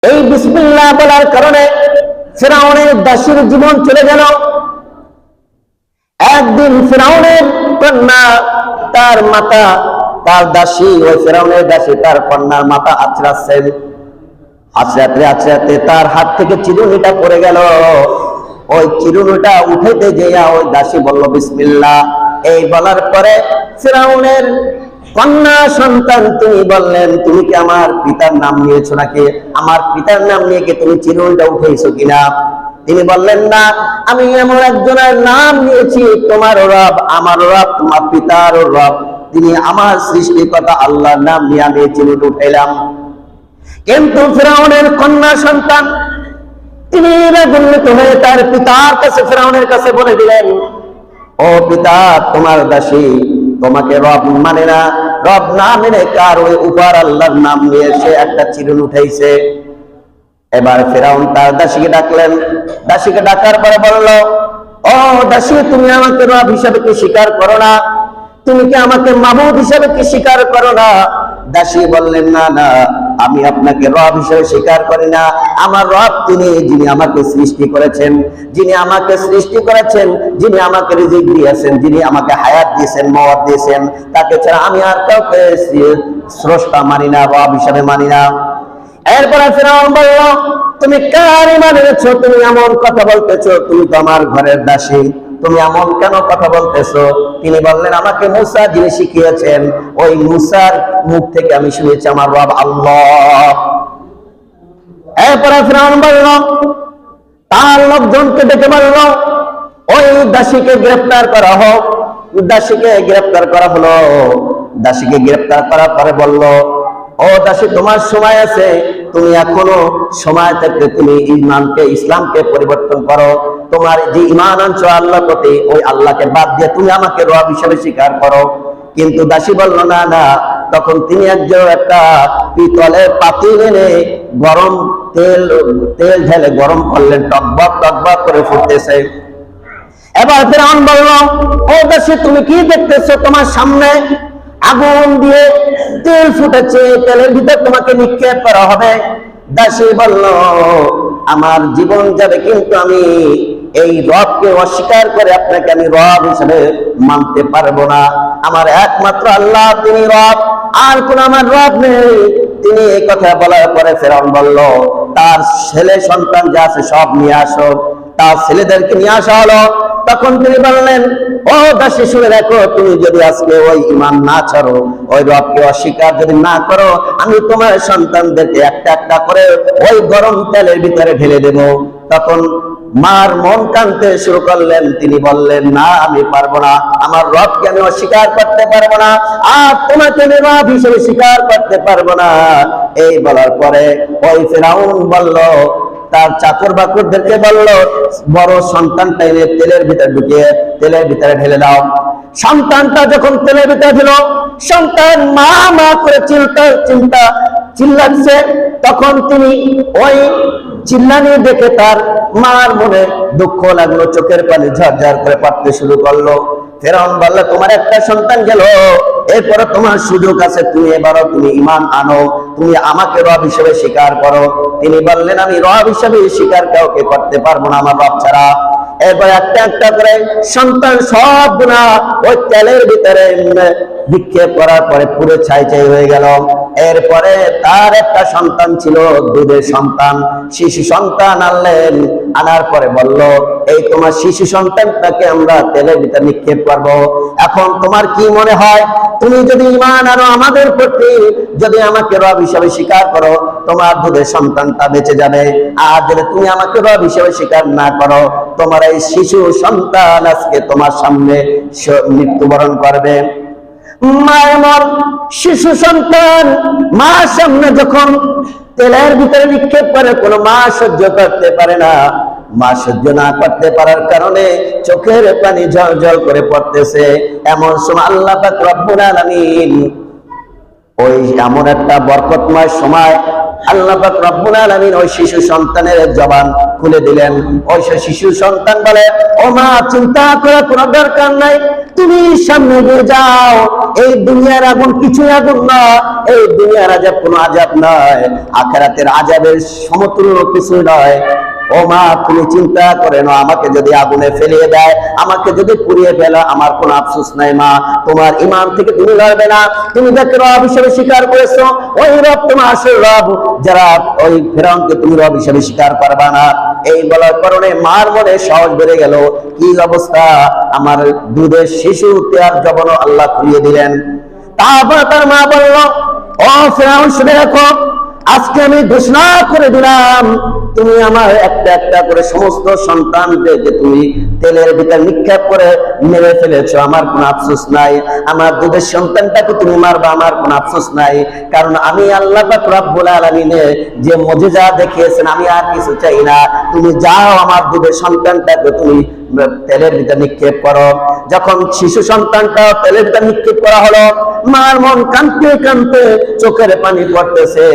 এই বিসমিল্লাহ বলার কারণে ফিরআউনের দাসীর জীবন চলে গেল। একদিন ফিরআউনের কন্যা তার মাতা, তার দাসী, ওই ফিরআউনের দাসী তার কন্যার মাথা আঁচড়াচ্ছেন। আঁচড়াতে আঁচড়াতে তার হাত থেকে চিরুনিটা পড়ে গেল। ওই চিরুনিটা উঠাইতে গিয়া ওই দাসী বলল বিসমিল্লাহ। এই বলার পরে ফিরআউনের কন্যা সন্তান তিনি বললেন, তুমি কি আমার পিতার নাম নিয়েছো নাকি? আমার পিতার নাম নিয়ে কি তুমি চিরুনিটা উঠেছো কিনা? তিনি বললেন, না, আমি এমন একজনের নাম নিয়েছি, তোমার রব, আমার রব, তোমার পিতার রব, তিনি আমার সৃষ্টিকর্তা আল্লাহর নাম নিয়ে আমি চিরুনি উঠাইলাম। কিন্তু ফিরআউনের কন্যা সন্তান তিনি রাগান্বিত হয়ে তার পিতার কাছে, ফিরআউনের কাছে বলে দিলেন, ও পিতা, তোমার দাসী তোমাকে রব মানে না, রব না মেনে কার ওই উপর আল্লাহর নাম নিয়ে সে একটা চিরুনি উঠাইছে। এবার ফিরআউন তার দাসীকে ডাকলেন। দাসীকে ডাকার পরে বলল, ও দাসী, তুমি আমাকে রব হিসাবে কি স্বীকার করো না? তুমি কি আমাকে মাবুদ হিসাবে কি স্বীকার করো না? দাসী বললেন, না না, আমি আপনাকে রব হিসেবে স্বীকার করি না। আমার রব তিনি, যিনি আমাকে সৃষ্টি করেছেন, যিনি আমাকে সৃষ্টি করেছেন, যিনি আমাকে রিজিক দিয়েছেন, যিনি আমাকে হায়াত দিয়েছেন, মওত দিয়েছেন, তাকে ছাড়া আমি আর কাউকে স্রষ্টা মানি না, রব হিসেবে মানি না। এরপরে ফিরআউন বলল, তুমি কার ঈমান এনেছো? তুমি এমন কথা বলতেছো, তুমি তো আমার ঘরের দাসী, তুমি এমন কেন কথা বলতেছো? তিনি বললেন, আমাকে মুসা যিনি শিখিয়েছেন, ওই মুসার মুখ থেকে আমি শুনেছি আমার রব আল্লাহ। এরপরে ফিরআউন বলল, তার লোকজনকে ডেকে বলল, ওই দাসীকে গ্রেফতার করা হোক। দাসীকে গ্রেফতার করা হলো। দাসীকে গ্রেফতার করার পরে বলল, ও দাসী, তোমার সময় আছে, তুমি এখনো সময় থাকতে তুমি ইসলামকে পরিবর্তন করো। তোমার যে ঈমান আনছো আল্লাহর প্রতি, ওই আল্লাহকে বাদ দিয়ে তুমি আমাকে রব হিসেবে স্বীকার করো। কিন্তু দাসী বলল, না না। তখন তিনি একটা পিতলের পাতিল এনে গরম তেল ঢেলে গরম করলেন, টকবক টকবক করে ফুটতেছে। এবার ফিরআউন বলল, ও দাসী, তুমি কি দেখতেছো? তোমার সামনে আগুন দিয়ে তেল ফুটেছে, তেলের ভিতর তোমাকে নিক্ষেপ করা হবে। দাসী বলল, আমার জীবন যাবে, কিন্তু আমি এই রবকে অস্বীকার করে আপনাকে আমি রব হিসেবে মানতে পারবো না। আমার একমাত্র আল্লাহ, তিনি রব, আর কোন আমার রব নেই। তিনি এই কথা বলার পরে ফিরআউন বলল, তার ছেলে সন্তান যা আছে সব নিয়ে আসো। তার ছেলেদেরকে নিয়ে আসা হলো। তখন তিনি বললেন, ও দাসী, শুনে রাখো, তুমি যদি আজকে ওই ঈমান না ছাড়ো, ওই রবকে অস্বীকার যদি না করো, আমি তোমার সন্তানদেরকে একটা একটা করে ওই গরম তেলের ভিতরে ঢেলে দেব। তখন মার মন কাঁদতে শুরু করলেন। তিনি বললেন, না, আমি পারবো না, আমার রবকে আমি অস্বীকার করতে পারবো না, আর তোমাকে আমি রব হিসেবে স্বীকার করতে পারবো না। এই বলার পরে ওই ফিরআউন বলল, তার চাকর বাকরদেরকে বলল, বড় সন্তানটা এনে তেলের ভিতরে ঢুকিয়ে তেলের ভিতরে ঢেলে দাও। সন্তানটা যখন তেলের ভিতরে ঢেল, সন্তান মা মা করে চিল্লাচ্ছে। তখন তিনি ওই চিল্লানি দেখে তার মার মনে দুঃখ লাগলো, চোখের পানি ঝরঝর করে পড়তে শুরু করলো। ফিরআউন বলল, তোমার একটা সন্তান গেল, এরপরে তোমার সুযোগ আছে, তুমি এবারও তুমি ঈমান আনো, তুমি আমাকে রব হিসেবে স্বীকার করো। তিনি বললেন, আমি রব হিসেবে স্বীকার কাউকে করতে পারবো না আমার রব ছাড়া। এরপর একটা একটা করে সন্তান সব গুণা ওই তেলের ভিতরে নিক্ষেপ করার পরে পুরো ছাই ছাই হয়ে গেল। এরপরে তার একটা সন্তান ছিল, দুধের সন্তান, শিশু সন্তান আনলেন। আনার পরে বলল, এই তোমার শিশু সন্তানটাকে আমরা তেলের ভিতরে নিক্ষেপ করবো। এখন তোমার কি মনে হয়, তুমি যদি ঈমান আনো আমাদের প্রতি, যদি আমাকে রব হিসাবে স্বীকার করো, তোমার দুধের সন্তানটা বেঁচে যাবে। আর যদি তুমি আমাকে রব হিসাবে স্বীকার না করো, তোমার এই শিশু সন্তান আজকে তোমার সামনে মৃত্যুবরণ করবে। মায়ের শিশু সন্তান মার সামনে যখন তেলের ভিতরে নিক্ষেপ করে, কোনো মা সহ্য করতে পারে না। মা সহ্য না করতে পারার কারণে চোখের পানি ঝলঝল করে পড়তেছে। এমন সময় আল্লাহ পাক রব্বুল আলামিন ওই এমন একটা বরকতময় সময় আল্লাহ পাক রব্বুল আলামিন ওই শিশু সন্তানের জবান খুলে দিলেন। ওই শিশু সন্তান বলে, ও মা, চিন্তা করার কোনো দরকার নাই, তুমি সামনে এগিয়ে যাও। এই দুনিয়ার আগুন কিছুই আগুন না, এই দুনিয়ার আযাব কোনো আযাব নয়, আখিরাতের আযাবের সমতুল্য কিছু নয়। ও মা, তুমি চিন্তা করে না, আমাকে যদি আগুনে ফেলিয়ে দেয়, আমাকে যদি পুড়িয়ে ফেলে, আমার কোনো আফসোস নাই মা। তোমার ঈমান থেকে তুমি লড়বে না। তুমি যাকে রব হিসেবে স্বীকার করেছো, ওই রব তোমার আসল রব। যারা ওই ফেরাউনকে তুমি রব হিসেবে স্বীকার করবা না, এই বলার কারণে মার মনে সাহস বেড়ে গেল। কি অবস্থা, আমার দুধের শিশু তেয়ার জবন আল্লাহ খুলিয়ে দিলেন। তারপর তার মা বলল, ও ফেরাউন, শুনে রাখো, আজকে আমি ঘোষণা করে দিলাম, তুমি আমার একটা একটা করে সমস্ত সন্তানদেরকে তুমি তেলের ভিতর নিক্ষেপ করে মেরে ফেলেছো, আমার কোনো আফসোস নাই। আমার দুধের সন্তানটাকে তুমি মারবা, আমার কোনো আফসোস নাই। কারণ আমি আল্লাহ পাক রব্বুল আলামিনে যে মুজিজা দেখিয়েছেন, আমি আর কিছু চাই না। তুমি যাও, আমার দুধের সন্তানটাকে তুমি তেলের ভিতর নিক্ষেপ করো। যখন শিশু সন্তানটা তেলের ভিতর নিক্ষেপ করা হলো, মার মন কাঁদতে কাঁদতে চোখের পানি পড়তেছে।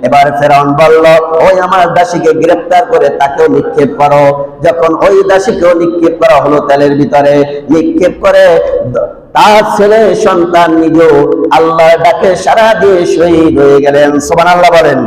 এবার ফেরাউন বলল, ওই আমার দাসীকে গ্রেফতার করে তাকেও নিক্ষেপ করো। যখন ওই দাসীকেও নিক্ষেপ করা হলো তেলের ভিতরে, নিক্ষেপ করে তার ছেলে সন্তান নিজেও আল্লাহর ডাকে সাড়া দিয়ে শহীদ হয়ে গেলেন। সুবহানাল্লাহ বলেন।